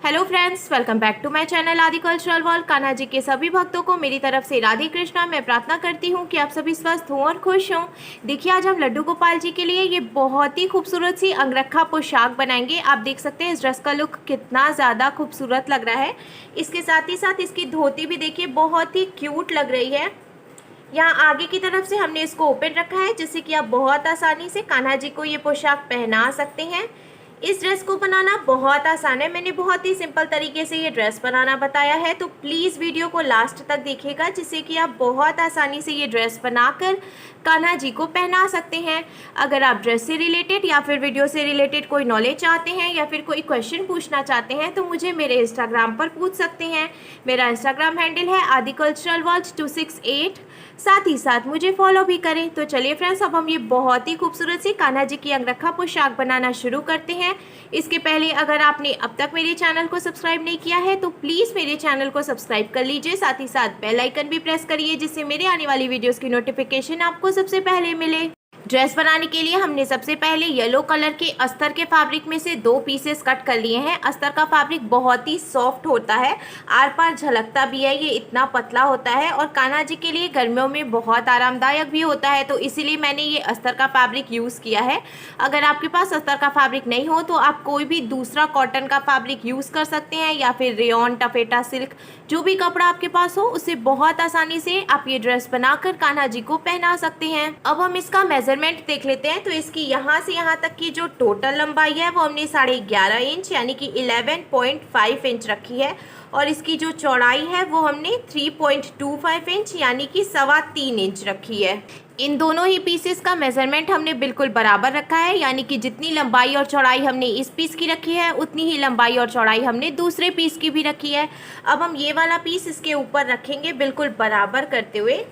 Hello friends, welcome back to my channel Aadi cultural world. Kanha ji के सभी भक्तों को मेरी तरफ से राधे कृष्णा। मैं प्रार्थना करती हूँ कि आप सभी स्वस्थ हों और खुश हों। देखिए, आज हम लड्डू गोपाल जी के लिए ये बहुत ही खूबसूरत सी अंगरखा पोशाक बनाएंगे। आप देख सकते हैं इस ड्रेस का लुक कितना ज़्यादा खूबसूरत लग रहा है। इसके साथ ही साथ इसकी धोती भी देखिए बहुत ही क्यूट लग रही है। यहाँ आगे की तरफ से हमने इसको ओपन रखा है जिससे कि आप बहुत आसानी से कान्हा जी को ये पोशाक पहना सकते हैं। इस ड्रेस को बनाना बहुत आसान है। मैंने बहुत ही सिंपल तरीके से ये ड्रेस बनाना बताया है, तो प्लीज़ वीडियो को लास्ट तक देखिएगा जिससे कि आप बहुत आसानी से ये ड्रेस बनाकर कान्हा जी को पहना सकते हैं। अगर आप ड्रेस से रिलेटेड या फिर वीडियो से रिलेटेड कोई नॉलेज चाहते हैं या फिर कोई क्वेश्चन पूछना चाहते हैं तो मुझे मेरे इंस्टाग्राम पर पूछ सकते हैं। मेरा इंस्टाग्राम हैंडल है आदि कल्चरल वर्ल्ड 268। साथ ही साथ मुझे फॉलो भी करें। तो चलिए फ्रेंड्स, अब हम ये बहुत ही खूबसूरत सी कान्हा जी की अंगरखा पोशाक बनाना शुरू करते हैं। इसके पहले अगर आपने अब तक मेरे चैनल को सब्सक्राइब नहीं किया है तो प्लीज़ मेरे चैनल को सब्सक्राइब कर लीजिए। साथ ही साथ बेल आइकन भी प्रेस करिए जिससे मेरे आने वाली वीडियोस की नोटिफिकेशन आपको सबसे पहले मिले। ड्रेस बनाने के लिए हमने सबसे पहले येलो कलर के अस्तर के फैब्रिक में से 2 पीसेस कट कर लिए हैं। अस्तर का फैब्रिक बहुत ही सॉफ्ट होता है, आर पार झलकता भी है, ये इतना पतला होता है और कान्हा जी के लिए गर्मियों में बहुत आरामदायक भी होता है, तो इसीलिए मैंने ये अस्तर का फैब्रिक यूज़ किया है। अगर आपके पास अस्तर का फैब्रिक नहीं हो तो आप कोई भी दूसरा कॉटन का फैब्रिक यूज़ कर सकते हैं या फिर रेयॉन, टफेटा, सिल्क, जो भी कपड़ा आपके पास हो उससे बहुत आसानी से आप ये ड्रेस बनाकर कान्हा जी को पहना सकते हैं। अब हम इसका मेजरमेंट देख लेते हैं। तो इसकी यहाँ से यहाँ तक की जो टोटल लंबाई है वो हमने 11.5 इंच यानी कि 11.5 इंच रखी है और इसकी जो चौड़ाई है वो हमने 3.25 इंच यानी कि 3.25 इंच रखी है। इन दोनों ही पीसेस का मेजरमेंट हमने बिल्कुल बराबर रखा है, यानी कि जितनी लंबाई और चौड़ाई हमने इस पीस की रखी है उतनी ही लंबाई और चौड़ाई हमने दूसरे पीस की भी रखी है। अब हम ये वाला पीस इसके ऊपर रखेंगे बिल्कुल बराबर करते हुए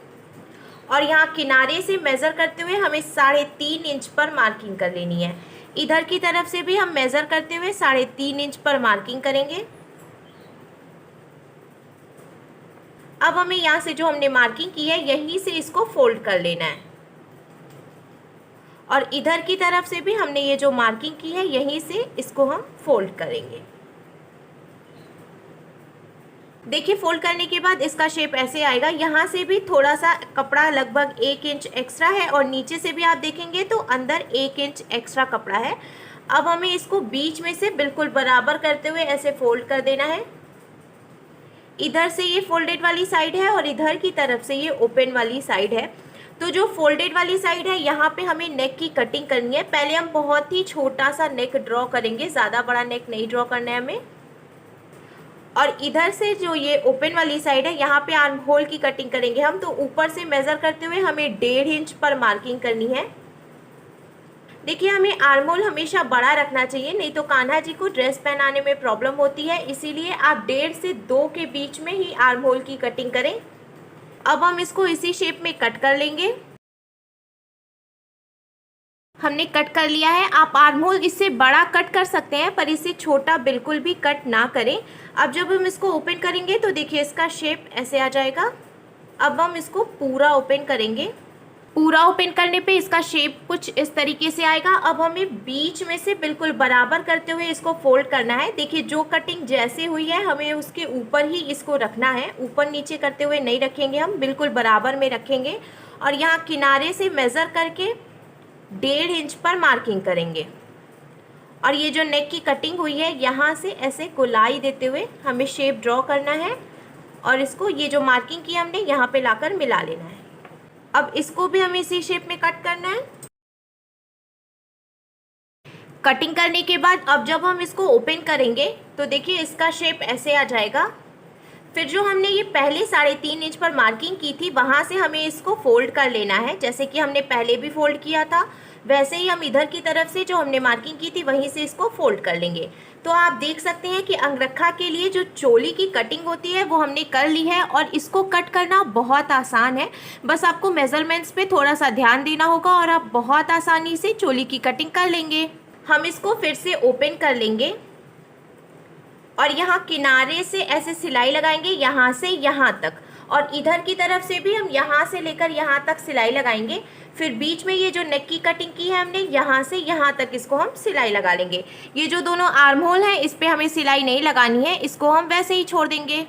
और यहाँ किनारे से मेज़र करते हुए हमें 3.5 इंच पर मार्किंग कर लेनी है। इधर की तरफ से भी हम मेज़र करते हुए 3.5 इंच पर मार्किंग करेंगे। अब हमें यहाँ से जो हमने मार्किंग की है यहीं से इसको फोल्ड कर लेना है और इधर की तरफ से भी हमने ये जो मार्किंग की है यहीं से इसको हम फोल्ड करेंगे। देखिए, फोल्ड करने के बाद इसका शेप ऐसे आएगा। यहाँ से भी थोड़ा सा कपड़ा लगभग 1 इंच एक्स्ट्रा है और नीचे से भी आप देखेंगे तो अंदर 1 इंच एक्स्ट्रा कपड़ा है। अब हमें इसको बीच में से बिल्कुल बराबर करते हुए ऐसे फोल्ड कर देना है। इधर से ये फोल्डेड वाली साइड है और इधर की तरफ से ये ओपन वाली साइड है। तो जो फोल्डेड वाली साइड है यहाँ पे हमें नेक की कटिंग करनी है। पहले हम बहुत ही छोटा सा नेक ड्रॉ करेंगे, ज़्यादा बड़ा नेक नहीं ड्रॉ करना है हमें। और इधर से जो ये ओपन वाली साइड है यहाँ पे आर्म होल की कटिंग करेंगे हम। तो ऊपर से मेज़र करते हुए हमें 1.5 इंच पर मार्किंग करनी है। देखिए, हमें आर्म होल हमेशा बड़ा रखना चाहिए, नहीं तो कान्हा जी को ड्रेस पहनाने में प्रॉब्लम होती है। इसीलिए आप 1.5 से 2 के बीच में ही आर्म होल की कटिंग करें। अब हम इसको इसी शेप में कट कर लेंगे। हमने कट कर लिया है। आप आर्म होल इससे बड़ा कट कर सकते हैं पर इससे छोटा बिल्कुल भी कट ना करें। अब जब हम इसको ओपन करेंगे तो देखिए इसका शेप ऐसे आ जाएगा। अब हम इसको पूरा ओपन करेंगे। पूरा ओपन करने पे इसका शेप कुछ इस तरीके से आएगा। अब हमें बीच में से बिल्कुल बराबर करते हुए इसको फोल्ड करना है। देखिए, जो कटिंग जैसे हुई है हमें उसके ऊपर ही इसको रखना है, ऊपर नीचे करते हुए नहीं रखेंगे, हम बिल्कुल बराबर में रखेंगे और यहाँ किनारे से मेज़र करके 1.5 इंच पर मार्किंग करेंगे। और ये जो नेक की कटिंग हुई है यहाँ से ऐसे गोलाई देते हुए हमें शेप ड्रॉ करना है और इसको ये जो मार्किंग की हमने यहाँ पे लाकर मिला लेना है। अब इसको भी हमें इसी शेप में कट करना है। कटिंग करने के बाद अब जब हम इसको ओपन करेंगे तो देखिए इसका शेप ऐसे आ जाएगा। फिर जो हमने ये पहले 3.5 इंच पर मार्किंग की थी वहाँ से हमें इसको फोल्ड कर लेना है। जैसे कि हमने पहले भी फोल्ड किया था वैसे ही हम इधर की तरफ से जो हमने मार्किंग की थी वहीं से इसको फोल्ड कर लेंगे। तो आप देख सकते हैं कि अंगरखा के लिए जो चोली की कटिंग होती है वो हमने कर ली है और इसको कट करना बहुत आसान है। बस आपको मेजरमेंट्स पे थोड़ा सा ध्यान देना होगा और आप बहुत आसानी से चोली की कटिंग कर लेंगे। हम इसको फिर से ओपन कर लेंगे और यहाँ किनारे से ऐसे सिलाई लगाएंगे यहाँ से यहाँ तक और इधर की तरफ से भी हम यहाँ से लेकर यहाँ तक सिलाई लगाएंगे। फिर बीच में ये जो नेक की कटिंग की है हमने, यहाँ से यहाँ तक इसको हम सिलाई लगा लेंगे। ये जो दोनों आर्म होल हैं इस पर हमें सिलाई नहीं लगानी है, इसको हम वैसे ही छोड़ देंगे।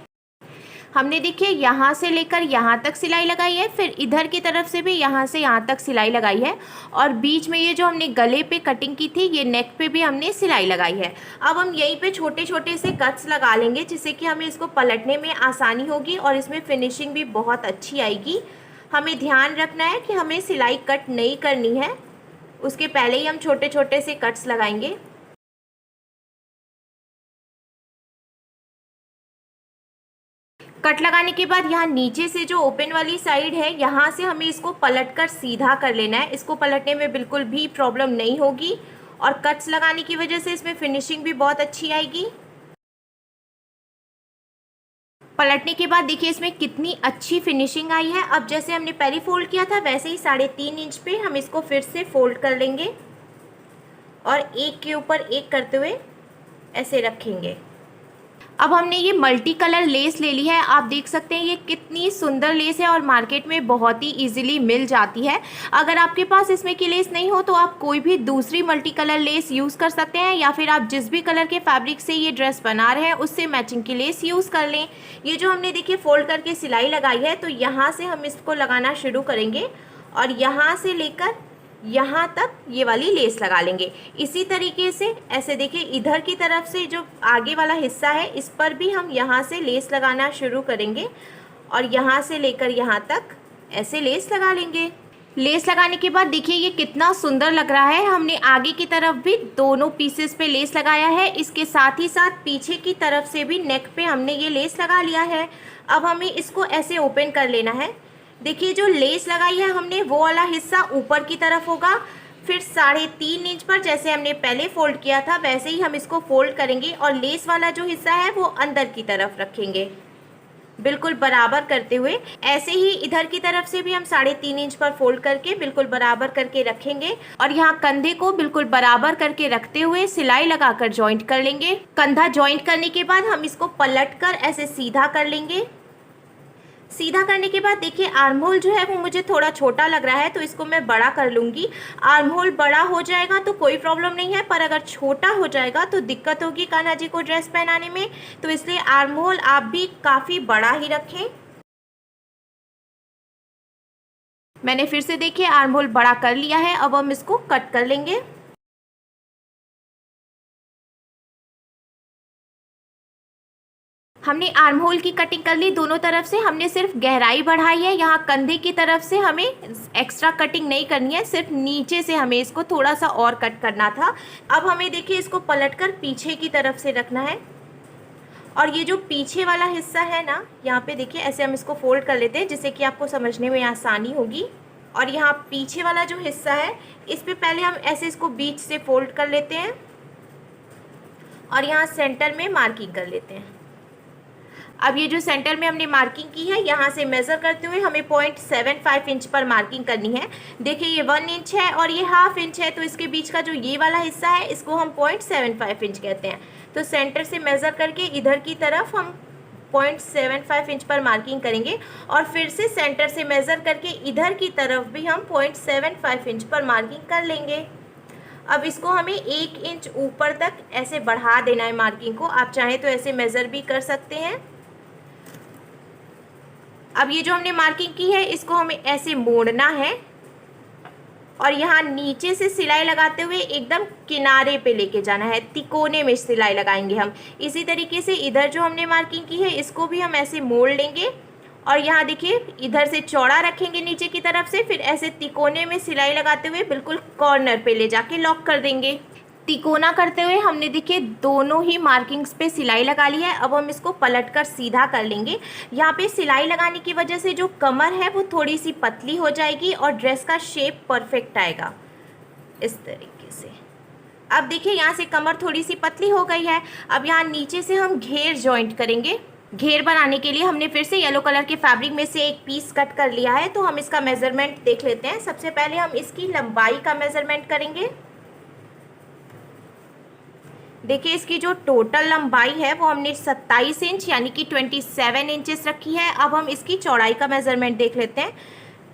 हमने देखिए यहाँ से लेकर यहाँ तक सिलाई लगाई है, फिर इधर की तरफ से भी यहाँ से यहाँ तक सिलाई लगाई है, और बीच में ये जो हमने गले पे कटिंग की थी ये नेक पे भी हमने सिलाई लगाई है। अब हम यहीं पे छोटे छोटे से कट्स लगा लेंगे जिससे कि हमें इसको पलटने में आसानी होगी और इसमें फिनिशिंग भी बहुत अच्छी आएगी। हमें ध्यान रखना है कि हमें सिलाई कट नहीं करनी है, उसके पहले ही हम छोटे छोटे से कट्स लगाएंगे। कट लगाने के बाद यहाँ नीचे से जो ओपन वाली साइड है यहाँ से हमें इसको पलटकर सीधा कर लेना है। इसको पलटने में बिल्कुल भी प्रॉब्लम नहीं होगी और कट्स लगाने की वजह से इसमें फिनिशिंग भी बहुत अच्छी आएगी। पलटने के बाद देखिए इसमें कितनी अच्छी फिनिशिंग आई है। अब जैसे हमने पहले फोल्ड किया था वैसे ही 3.5 इंच पे हम इसको फिर से फोल्ड कर लेंगे और एक के ऊपर एक करते हुए ऐसे रखेंगे। अब हमने ये मल्टी कलर लेस ले ली है, आप देख सकते हैं ये कितनी सुंदर लेस है और मार्केट में बहुत ही इजीली मिल जाती है। अगर आपके पास इसमें की लेस नहीं हो तो आप कोई भी दूसरी मल्टी कलर लेस यूज़ कर सकते हैं, या फिर आप जिस भी कलर के फैब्रिक से ये ड्रेस बना रहे हैं उससे मैचिंग की लेस यूज़ कर लें। ये जो हमने देखिए फोल्ड करके सिलाई लगाई है तो यहाँ से हम इसको लगाना शुरू करेंगे और यहाँ से लेकर यहाँ तक ये वाली लेस लगा लेंगे। इसी तरीके से ऐसे देखिए इधर की तरफ से जो आगे वाला हिस्सा है इस पर भी हम यहाँ से लेस लगाना शुरू करेंगे और यहाँ से लेकर यहाँ तक ऐसे लेस लगा लेंगे। लेस लगाने के बाद देखिए ये कितना सुंदर लग रहा है। हमने आगे की तरफ भी दोनों पीसेस पे लेस लगाया है, इसके साथ ही साथ पीछे की तरफ से भी नेक पे हमने ये लेस लगा लिया है। अब हमें इसको ऐसे ओपन कर लेना है। देखिए जो लेस लगाई है हमने वो वाला हिस्सा ऊपर की तरफ होगा, फिर 3.5 इंच पर जैसे हमने पहले फोल्ड किया था वैसे ही हम इसको फोल्ड करेंगे और लेस वाला जो हिस्सा है वो अंदर की तरफ रखेंगे बिल्कुल बराबर करते हुए। ऐसे ही इधर की तरफ से भी हम 3.5 इंच पर फोल्ड करके बिल्कुल बराबर करके रखेंगे और यहाँ कंधे को बिल्कुल बराबर करके रखते हुए सिलाई लगाकर जॉइंट कर लेंगे। कंधा जॉइंट करने के बाद हम इसको पलट कर ऐसे सीधा कर लेंगे। सीधा करने के बाद देखिए आर्म होल जो है वो मुझे थोड़ा छोटा लग रहा है तो इसको मैं बड़ा कर लूँगी। आर्म होल बड़ा हो जाएगा तो कोई प्रॉब्लम नहीं है, पर अगर छोटा हो जाएगा तो दिक्कत होगी कान्हा जी को ड्रेस पहनाने में, तो इसलिए आर्म होल आप भी काफ़ी बड़ा ही रखें। मैंने फिर से देखिए आर्म होल बड़ा कर लिया है। अब हम इसको कट कर लेंगे। हमने आर्म होल की कटिंग कर ली दोनों तरफ से, हमने सिर्फ गहराई बढ़ाई है। यहाँ कंधे की तरफ से हमें एक्स्ट्रा कटिंग नहीं करनी है, सिर्फ नीचे से हमें इसको थोड़ा सा और कट करना था। अब हमें देखिए इसको पलटकर पीछे की तरफ से रखना है और ये जो पीछे वाला हिस्सा है ना, यहाँ पे देखिए ऐसे हम इसको फोल्ड कर लेते हैं जिससे कि आपको समझने में आसानी होगी। और यहाँ पीछे वाला जो हिस्सा है इस पर पहले हम ऐसे इसको बीच से फोल्ड कर लेते हैं और यहाँ सेंटर में मार्किंग कर लेते हैं। अब ये जो सेंटर में हमने मार्किंग की है यहाँ से मेज़र करते हुए हमें 0.75 इंच पर मार्किंग करनी है। देखिए ये 1 इंच है और ये 1/2 इंच है, तो इसके बीच का जो ये वाला हिस्सा है इसको हम 0.75 इंच कहते हैं। तो सेंटर से मेज़र करके इधर की तरफ हम 0.75 इंच पर मार्किंग करेंगे और फिर से सेंटर से मेज़र करके इधर की तरफ भी हम 0.75 इंच पर मार्किंग कर लेंगे। अब इसको हमें 1 इंच ऊपर तक ऐसे बढ़ा देना है मार्किंग को। आप चाहें तो ऐसे मेज़र भी कर सकते हैं। अब ये जो हमने मार्किंग की है इसको हमें ऐसे मोड़ना है और यहाँ नीचे से सिलाई लगाते हुए एकदम किनारे पे लेके जाना है, तिकोने में सिलाई लगाएंगे हम। इसी तरीके से इधर जो हमने मार्किंग की है इसको भी हम ऐसे मोड़ लेंगे और यहाँ देखिए इधर से चौड़ा रखेंगे नीचे की तरफ से, फिर ऐसे तिकोने में सिलाई लगाते हुए बिल्कुल कॉर्नर पे ले जाके लॉक कर देंगे। तिकोना करते हुए हमने देखिए दोनों ही मार्किंग्स पे सिलाई लगा ली है। अब हम इसको पलटकर सीधा कर लेंगे। यहाँ पे सिलाई लगाने की वजह से जो कमर है वो थोड़ी सी पतली हो जाएगी और ड्रेस का शेप परफेक्ट आएगा इस तरीके से। अब देखिए यहाँ से कमर थोड़ी सी पतली हो गई है। अब यहाँ नीचे से हम घेर जॉइंट करेंगे। घेर बनाने के लिए हमने फिर से येलो कलर के फैब्रिक में से एक पीस कट कर लिया है, तो हम इसका मेज़रमेंट देख लेते हैं। सबसे पहले हम इसकी लंबाई का मेज़रमेंट करेंगे। देखिए इसकी जो टोटल लंबाई है वो हमने 27 इंच यानी कि 27 इंचेस रखी है। अब हम इसकी चौड़ाई का मेज़रमेंट देख लेते हैं।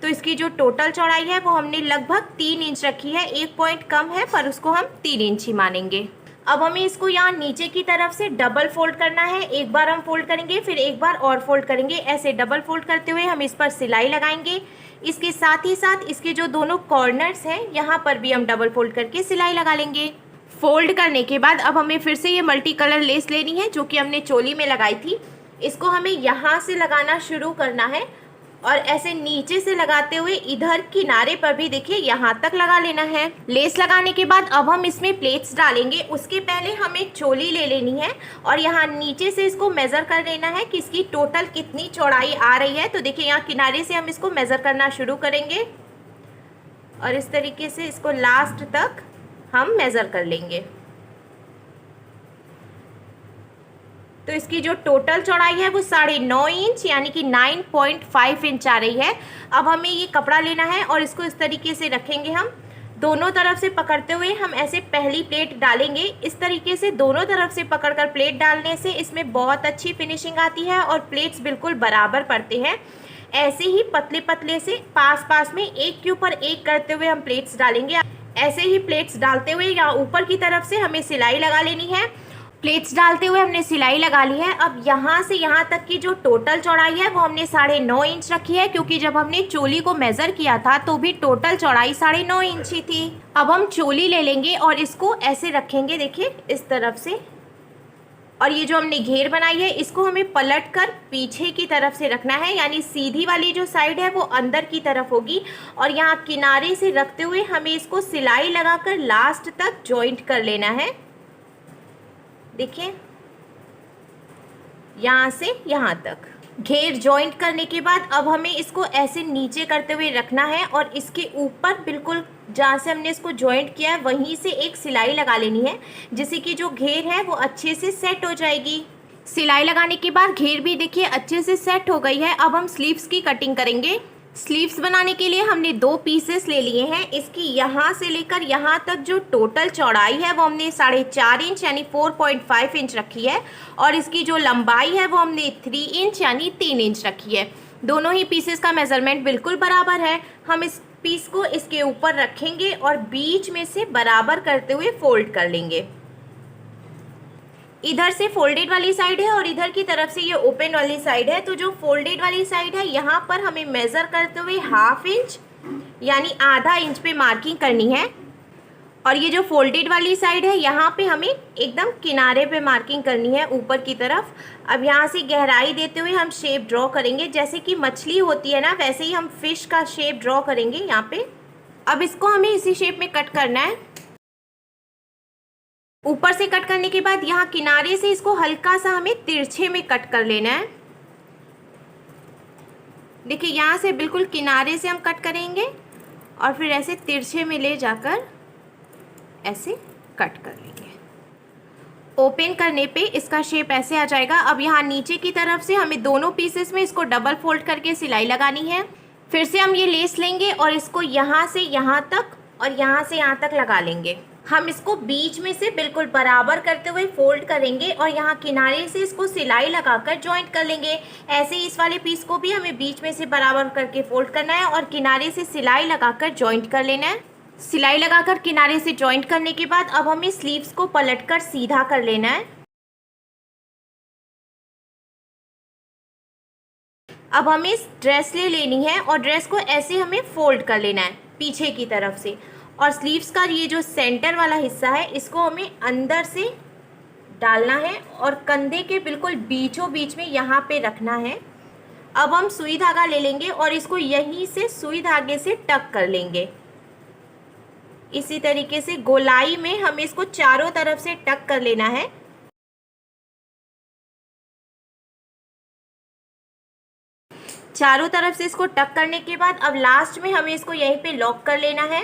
तो इसकी जो टोटल चौड़ाई है वो हमने लगभग 3 इंच रखी है। 1 पॉइंट कम है पर उसको हम 3 इंच ही मानेंगे। अब हमें इसको यहाँ नीचे की तरफ से डबल फोल्ड करना है। एक बार हम फोल्ड करेंगे, फिर एक बार और फोल्ड करेंगे। ऐसे डबल फोल्ड करते हुए हम इस पर सिलाई लगाएंगे। इसके साथ ही साथ इसके जो दोनों कॉर्नर्स हैं यहाँ पर भी हम डबल फोल्ड करके सिलाई लगा लेंगे। फोल्ड करने के बाद अब हमें फिर से ये मल्टी कलर लेस लेनी है जो कि हमने चोली में लगाई थी। इसको हमें यहाँ से लगाना शुरू करना है और ऐसे नीचे से लगाते हुए इधर किनारे पर भी देखिए यहाँ तक लगा लेना है। लेस लगाने के बाद अब हम इसमें प्लेट्स डालेंगे। उसके पहले हमें चोली ले लेनी है और यहाँ नीचे से इसको मेज़र कर लेना है कि इसकी टोटल कितनी चौड़ाई आ रही है। तो देखिए यहाँ किनारे से हम इसको मेज़र करना शुरू करेंगे और इस तरीके से इसको लास्ट तक हम मेज़र कर लेंगे। तो इसकी जो टोटल चौड़ाई है वो 9.5 इंच यानी कि 9.5 इंच आ रही है। अब हमें ये कपड़ा लेना है और इसको इस तरीके से रखेंगे। हम दोनों तरफ से पकड़ते हुए हम ऐसे पहली प्लेट डालेंगे। इस तरीके से दोनों तरफ से पकड़कर प्लेट डालने से इसमें बहुत अच्छी फिनिशिंग आती है और प्लेट्स बिल्कुल बराबर पड़ते हैं। ऐसे ही पतले पतले से पास पास में एक के ऊपर एक करते हुए हम प्लेट्स डालेंगे। ऐसे ही प्लेट्स डालते हुए यहाँ ऊपर की तरफ से हमें सिलाई लगा लेनी है। प्लेट्स डालते हुए हमने सिलाई लगा ली है। अब यहाँ से यहाँ तक की जो टोटल चौड़ाई है वो हमने 9.5 इंच रखी है, क्योंकि जब हमने चोली को मेज़र किया था तो भी टोटल चौड़ाई 9.5 इंच ही थी। अब हम चोली ले लेंगे और इसको ऐसे रखेंगे, देखिए इस तरफ से। और ये जो हमने घेर बनाई है इसको हमें पलट कर पीछे की तरफ से रखना है, यानी सीधी वाली जो साइड है वो अंदर की तरफ होगी। और यहाँ किनारे से रखते हुए हमें इसको सिलाई लगाकर लास्ट तक जॉइंट कर लेना है। देखिए यहाँ से यहाँ तक घेर जॉइंट करने के बाद अब हमें इसको ऐसे नीचे करते हुए रखना है और इसके ऊपर बिल्कुल जहाँ से हमने इसको जॉइंट किया है वहीं से एक सिलाई लगा लेनी है, जिससे कि जो घेर है वो अच्छे से सेट हो जाएगी। सिलाई लगाने के बाद घेर भी देखिए अच्छे से सेट हो गई है। अब हम स्लीव्स की कटिंग करेंगे। स्लीव्स बनाने के लिए हमने 2 पीसेस ले लिए हैं। इसकी यहाँ से लेकर यहाँ तक जो टोटल चौड़ाई है वो हमने 4.5 इंच यानी 4.5 इंच रखी है और इसकी जो लंबाई है वो हमने 3 इंच यानी 3 इंच रखी है। दोनों ही पीसेस का मेज़रमेंट बिल्कुल बराबर है। हम इस पीस को इसके ऊपर रखेंगे और बीच में से बराबर करते हुए फोल्ड कर लेंगे। इधर से फोल्डेड वाली साइड है और इधर की तरफ से ये ओपन वाली साइड है। तो जो फोल्डेड वाली साइड है यहाँ पर हमें मेज़र करते हुए 1/2 इंच यानी आधा इंच पे मार्किंग करनी है और ये जो फोल्डेड वाली साइड है यहाँ पे हमें एकदम किनारे पे मार्किंग करनी है ऊपर की तरफ। अब यहाँ से गहराई देते हुए हम शेप ड्रॉ करेंगे, जैसे कि मछली होती है ना वैसे ही हम फिश का शेप ड्रॉ करेंगे यहाँ पे। अब इसको हमें इसी शेप में कट करना है। ऊपर से कट करने के बाद यहाँ किनारे से इसको हल्का सा हमें तिरछे में कट कर लेना है। देखिए यहाँ से बिल्कुल किनारे से हम कट करेंगे और फिर ऐसे तिरछे में ले जाकर ऐसे कट कर लेंगे। ओपन करने पे इसका शेप ऐसे आ जाएगा। अब यहाँ नीचे की तरफ से हमें दोनों पीसेस में इसको डबल फोल्ड करके सिलाई लगानी है। फिर से हम ये लेस लेंगे और इसको यहाँ से यहाँ तक और यहाँ से यहाँ तक लगा लेंगे। हम इसको बीच में से बिल्कुल बराबर करते हुए फोल्ड करेंगे और यहाँ किनारे से इसको सिलाई लगाकर जॉइंट कर लेंगे। ऐसे ही इस वाले पीस को भी हमें बीच में से बराबर करके फोल्ड करना है और किनारे से सिलाई लगाकर जॉइंट कर लेना है। सिलाई लगाकर किनारे से जॉइंट करने के बाद अब हमें स्लीव्स को पलटकर सीधा कर लेना है। अब हमें ड्रेस ले लेनी है और ड्रेस को ऐसे हमें फोल्ड कर लेना है पीछे की तरफ से। और स्लीव्स का ये जो सेंटर वाला हिस्सा है इसको हमें अंदर से डालना है और कंधे के बिल्कुल बीचों बीच में यहाँ पे रखना है। अब हम सुई धागा ले लेंगे और इसको यहीं से सुई धागे से टक कर लेंगे। इसी तरीके से गोलाई में हमें इसको चारों तरफ से टक कर लेना है। चारों तरफ से इसको टक करने के बाद अब लास्ट में हमें इसको यहीं पे लॉक कर लेना है।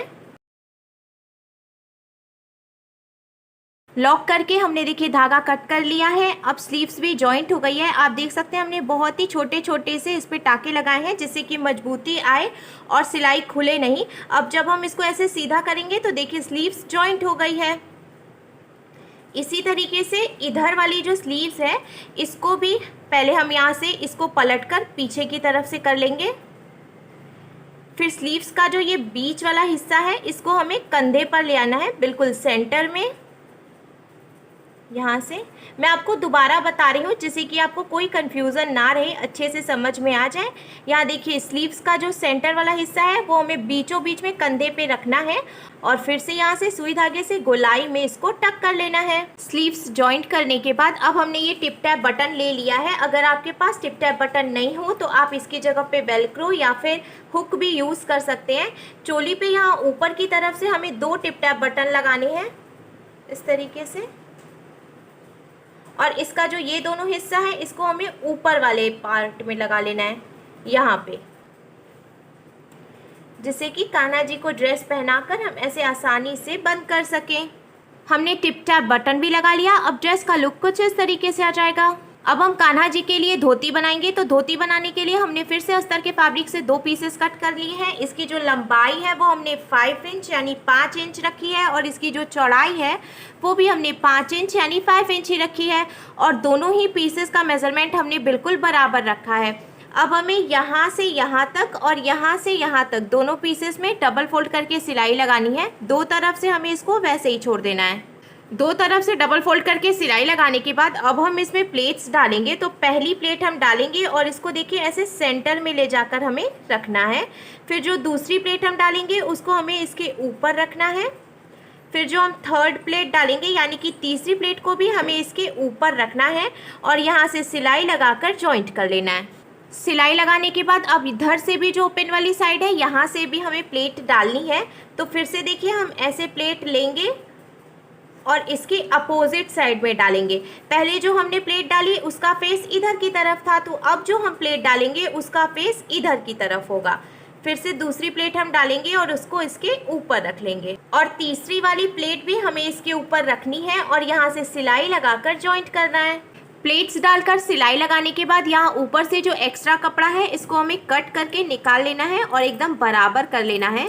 लॉक करके हमने देखिए धागा कट कर लिया है। अब स्लीव्स भी जॉइंट हो गई है। आप देख सकते हैं हमने बहुत ही छोटे छोटे से इस पे टाके लगाए हैं जिससे कि मजबूती आए और सिलाई खुले नहीं। अब जब हम इसको ऐसे सीधा करेंगे तो देखिए स्लीव्स जॉइंट हो गई है। इसी तरीके से इधर वाली जो स्लीव्स है इसको भी पहले हम यहाँ से इसको पलटकर पीछे की तरफ से कर लेंगे। फिर स्लीव्स का जो ये बीच वाला हिस्सा है इसको हमें कंधे पर ले आना है, बिल्कुल सेंटर में। यहाँ से मैं आपको दोबारा बता रही हूँ जिससे कि आपको कोई कंफ्यूजन ना रहे, अच्छे से समझ में आ जाए। यहाँ देखिए स्लीव्स का जो सेंटर वाला हिस्सा है वो हमें बीचों बीच में कंधे पे रखना है और फिर से यहाँ से सुई धागे से गोलाई में इसको टक कर लेना है। स्लीव्स जॉइंट करने के बाद अब हमने ये टिप टैप बटन ले लिया है। अगर आपके पास टिप टैप बटन नहीं हो तो आप इसकी जगह पे वेलक्रो या फिर हुक भी यूज़ कर सकते हैं। चोली पे यहाँ ऊपर की तरफ से हमें 2 टिप टैप बटन लगाने हैं इस तरीके से, और इसका जो ये दोनों हिस्सा है इसको हमें ऊपर वाले पार्ट में लगा लेना है यहाँ पे, जिससे कि कान्हा जी को ड्रेस पहनाकर हम ऐसे आसानी से बंद कर सकें। हमने टिप टैप बटन भी लगा लिया। अब ड्रेस का लुक कुछ इस तरीके से आ जाएगा। अब हम कान्हा जी के लिए धोती बनाएंगे। तो धोती बनाने के लिए हमने फिर से अस्तर के फैब्रिक से 2 पीसेस कट कर लिए हैं। इसकी जो लंबाई है वो हमने 5 इंच यानी 5 इंच रखी है और इसकी जो चौड़ाई है वो भी हमने 5 इंच यानी 5 इंच ही रखी है और दोनों ही पीसेस का मेज़रमेंट हमने बिल्कुल बराबर रखा है। अब हमें यहाँ से यहाँ तक और यहाँ से यहाँ तक दोनों पीसेस में डबल फोल्ड करके सिलाई लगानी है। 2 तरफ से हमें इसको वैसे ही छोड़ देना है। 2 तरफ से डबल फोल्ड करके सिलाई लगाने के बाद अब हम इसमें प्लेट्स डालेंगे। तो पहली प्लेट हम डालेंगे और इसको देखिए ऐसे सेंटर में ले जाकर हमें रखना है। फिर जो दूसरी प्लेट हम डालेंगे उसको हमें इसके ऊपर रखना है। फिर जो हम थर्ड प्लेट डालेंगे यानी कि तीसरी प्लेट को भी हमें इसके ऊपर रखना है और यहाँ से सिलाई लगाकर जॉइंट कर लेना है। सिलाई लगाने के बाद अब इधर से भी जो ओपन वाली साइड है यहाँ से भी हमें प्लेट डालनी है। तो फिर से देखिए हम ऐसे प्लेट लेंगे और इसके अपोजिट साइड में डालेंगे। पहले जो हमने प्लेट डाली उसका फेस इधर की तरफ था, तो अब जो हम प्लेट डालेंगे उसका फेस इधर की तरफ होगा। फिर से दूसरी प्लेट हम डालेंगे और उसको इसके ऊपर रख लेंगे और तीसरी वाली प्लेट भी हमें इसके ऊपर रखनी है और यहाँ से सिलाई लगाकर जॉइंट करना है। प्लेट्स डालकर सिलाई लगाने के बाद यहाँ ऊपर से जो एक्स्ट्रा कपड़ा है इसको हमें कट करके निकाल लेना है और एकदम बराबर कर लेना है।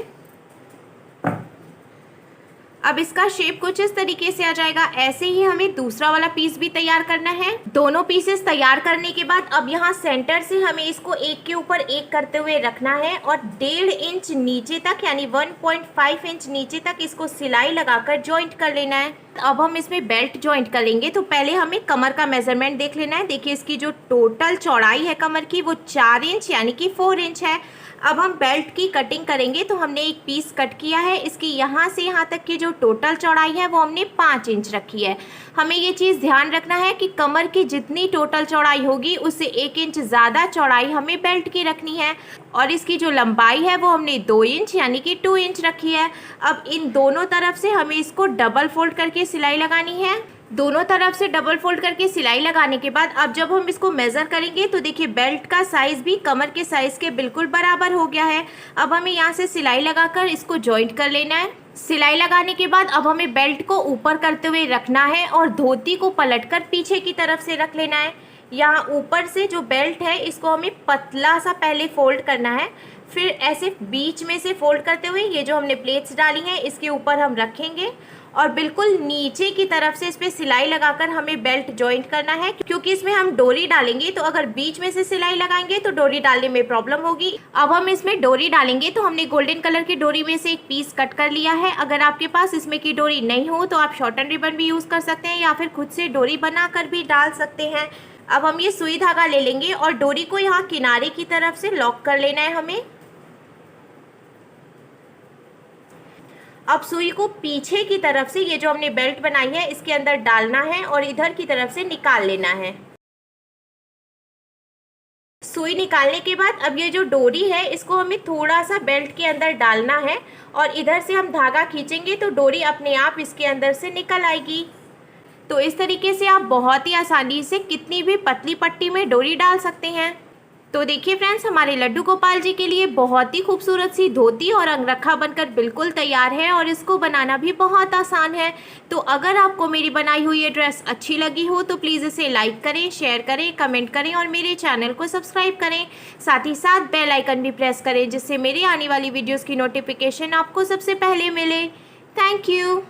अब इसका शेप कुछ इस तरीके से आ जाएगा। ऐसे ही हमें दूसरा वाला पीस भी तैयार करना है। दोनों पीसेस तैयार करने के बाद अब यहाँ सेंटर से हमें इसको एक के ऊपर एक करते हुए रखना है और 1.5 इंच नीचे तक यानी 1.5 इंच नीचे तक इसको सिलाई लगाकर जॉइंट कर लेना है। अब हम इसमें बेल्ट जॉइंट करेंगे। तो पहले हमें कमर का मेजरमेंट देख लेना है। देखिए इसकी जो टोटल चौड़ाई है कमर की वो 4 इंच यानी कि 4 इंच है। अब हम बेल्ट की कटिंग करेंगे। तो हमने एक पीस कट किया है, इसकी यहाँ से यहाँ तक की जो टोटल चौड़ाई है वो हमने 5 इंच रखी है। हमें ये चीज़ ध्यान रखना है कि कमर की जितनी टोटल चौड़ाई होगी उससे 1 इंच ज़्यादा चौड़ाई हमें बेल्ट की रखनी है और इसकी जो लंबाई है वो हमने 2 इंच यानी कि 2 इंच रखी है। अब इन दोनों तरफ से हमें इसको डबल फोल्ड करके सिलाई लगानी है। दोनों तरफ से डबल फोल्ड करके सिलाई लगाने के बाद अब जब हम इसको मेज़र करेंगे तो देखिए बेल्ट का साइज़ भी कमर के साइज़ के बिल्कुल बराबर हो गया है। अब हमें यहाँ से सिलाई लगाकर इसको जॉइंट कर लेना है। सिलाई लगाने के बाद अब हमें बेल्ट को ऊपर करते हुए रखना है और धोती को पलटकर पीछे की तरफ से रख लेना है। यहाँ ऊपर से जो बेल्ट है इसको हमें पतला सा पहले फोल्ड करना है, फिर ऐसे बीच में से फोल्ड करते हुए ये जो हमने प्लेट्स डाली हैं इसके ऊपर हम रखेंगे और बिल्कुल नीचे की तरफ से इस पर सिलाई लगाकर हमें बेल्ट जॉइंट करना है। क्योंकि इसमें हम डोरी डालेंगे तो अगर बीच में से सिलाई लगाएंगे तो डोरी डालने में प्रॉब्लम होगी। अब हम इसमें डोरी डालेंगे। तो हमने गोल्डन कलर की डोरी में से एक पीस कट कर लिया है। अगर आपके पास इसमें की डोरी नहीं हो तो आप शॉर्टन रिबन भी यूज़ कर सकते हैं या फिर खुद से डोरी बनाकर भी डाल सकते हैं। अब हम ये सुई धागा ले लेंगे और डोरी को यहाँ किनारे की तरफ से लॉक कर लेना है हमें। अब सुई को पीछे की तरफ से ये जो हमने बेल्ट बनाई है इसके अंदर डालना है और इधर की तरफ से निकाल लेना है। सुई निकालने के बाद अब ये जो डोरी है इसको हमें थोड़ा सा बेल्ट के अंदर डालना है और इधर से हम धागा खींचेंगे तो डोरी अपने आप इसके अंदर से निकल आएगी। तो इस तरीके से आप बहुत ही आसानी से कितनी भी पतली पट्टी में डोरी डाल सकते हैं। तो देखिए फ्रेंड्स, हमारे लड्डू गोपाल जी के लिए बहुत ही खूबसूरत सी धोती और अंगरखा बनकर बिल्कुल तैयार है और इसको बनाना भी बहुत आसान है। तो अगर आपको मेरी बनाई हुई ये ड्रेस अच्छी लगी हो तो प्लीज़ इसे लाइक करें, शेयर करें, कमेंट करें और मेरे चैनल को सब्सक्राइब करें। साथ ही साथ बेल आइकन भी प्रेस करें जिससे मेरी आने वाली वीडियोज़ की नोटिफिकेशन आपको सबसे पहले मिले। Thank you.